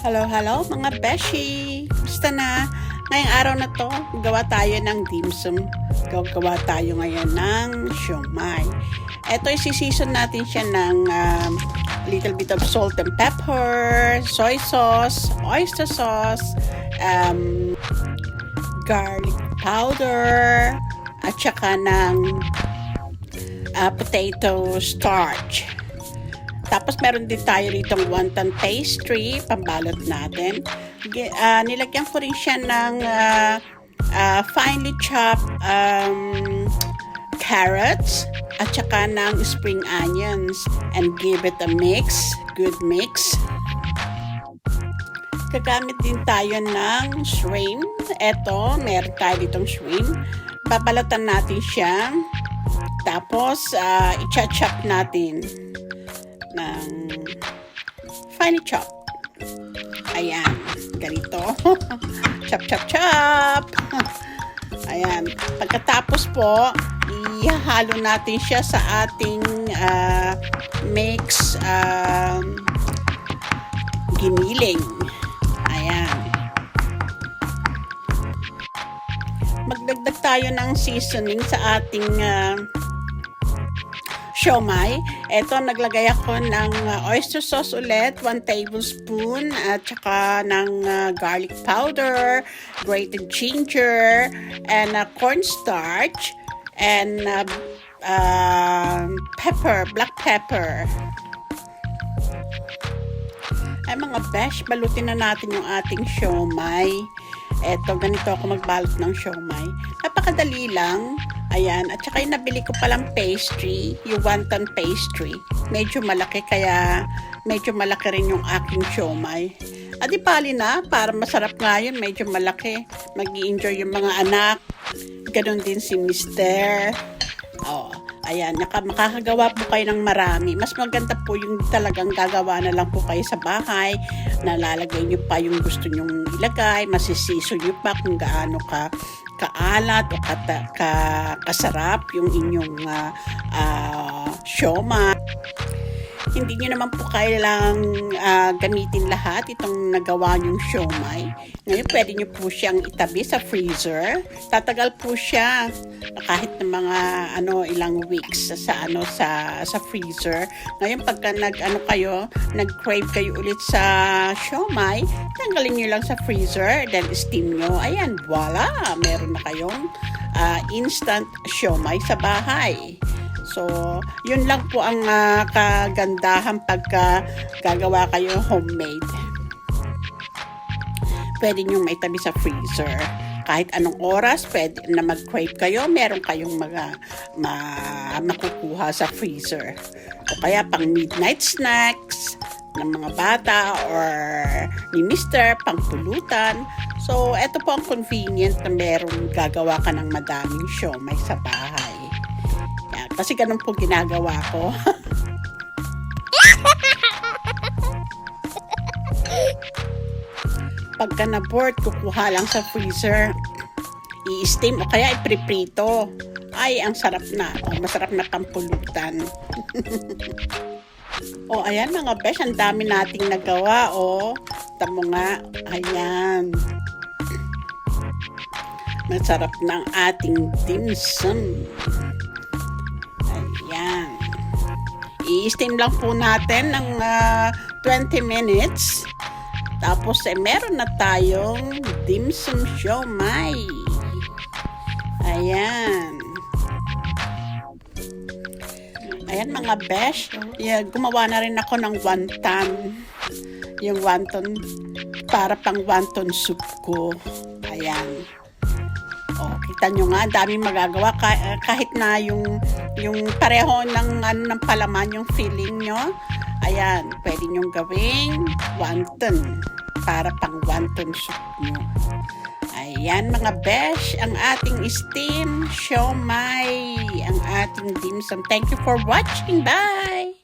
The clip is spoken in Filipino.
Hello, hello mga beshi! Basta na, ngayong araw na to, gawa tayo ng dim sum. Gawa tayo ngayon ng siomai. Ito, isi-season natin siya ng little bit of salt and pepper, soy sauce, oyster sauce, garlic powder, at saka ng potato starch. Tapos meron din tayo ritong wonton pastry, pambalot natin. Nilagyan ko rin siya ng finely chopped carrots at saka ng spring onions and give it a mix, good mix. Gagamit din tayo ng shrimp. Eto, meron tayo ditong shrimp. Babalatan natin siya. Tapos, i-chop natin ng finely chop. Ayan, ganito. Chop, chop, chop. Ayan. Pagkatapos po, ihahalo natin siya sa ating mix giniling. Ayan. Magdagdag tayo ng seasoning sa ating siomai. Ito, naglagay ako ng oyster sauce ulit, 1 tablespoon, at saka ng garlic powder, grated ginger, and cornstarch, and pepper, black pepper. Ay mga besh, balutin na natin yung ating siomai. Eto, ganito ako magbalot ng siomai. Napakadali lang. Ayan, at saka yung nabili ko palang pastry, yung wonton pastry. Medyo malaki, kaya medyo malaki rin yung aking siomai. Di pali na, para masarap nga yun, medyo malaki. Mag-i-enjoy yung mga anak. Ganon din si Mister. Ayan, makakagawa po kayo ng marami. Mas maganda po yung talagang gagawa na lang po kayo sa bahay. Nalalagay nyo pa yung gusto nyong ilagay. Masisiso nyo pa kung gaano kaalat o kasarap yung inyong siomai. Hindi nyo naman po kailangang gamitin lahat itong nagawa nyong siomai. Ngayon, pwede nyo po siyang itabi sa freezer. Tatagal po siya kahit ng mga ilang weeks sa freezer. Ngayon, pagka nag-crave kayo ulit sa siomai, tanggalin nyo lang sa freezer, then steam nyo. Ayan, voila! Meron na kayong instant siomai sa bahay. So, yun lang po ang kagandahan pagka gagawa kayo homemade. Pwede nyo maitabi sa freezer. Kahit anong oras, pwede na mag-crave kayo, meron kayong makukuha sa freezer. O kaya pang midnight snacks ng mga bata or ni Mister, pang pulutan. So, eto po ang convenient na meron gagawa ka ng madaming siomai sa bahay. Kasi ganun po ginagawa ko. Pagka na-board, kukuha lang sa freezer. I-steam o kaya ipriprito. Ay, ang sarap na. Masarap na pampulutan. Ayan mga besh, ang dami nating nagawa. Tamo nga. Ayan. Masarap ng ating dim sum. Ayan. I-steam lang po natin ng 20 minutes. Tapos meron na tayong dim sum siomai. Ayan. Ayan mga besh. Gumawa na rin ako ng wonton. Yung wonton, para pang wonton soup ko. Ayan. Kita nyo nga, daming magagawa kahit na yung pareho ng palaman yung feeling nyo. Ayan, pwede nyong gawing wonton para pang wonton soup nyo. Ayan mga besh, ang ating steam siomai, ang ating dim sum. Thank you for watching. Bye!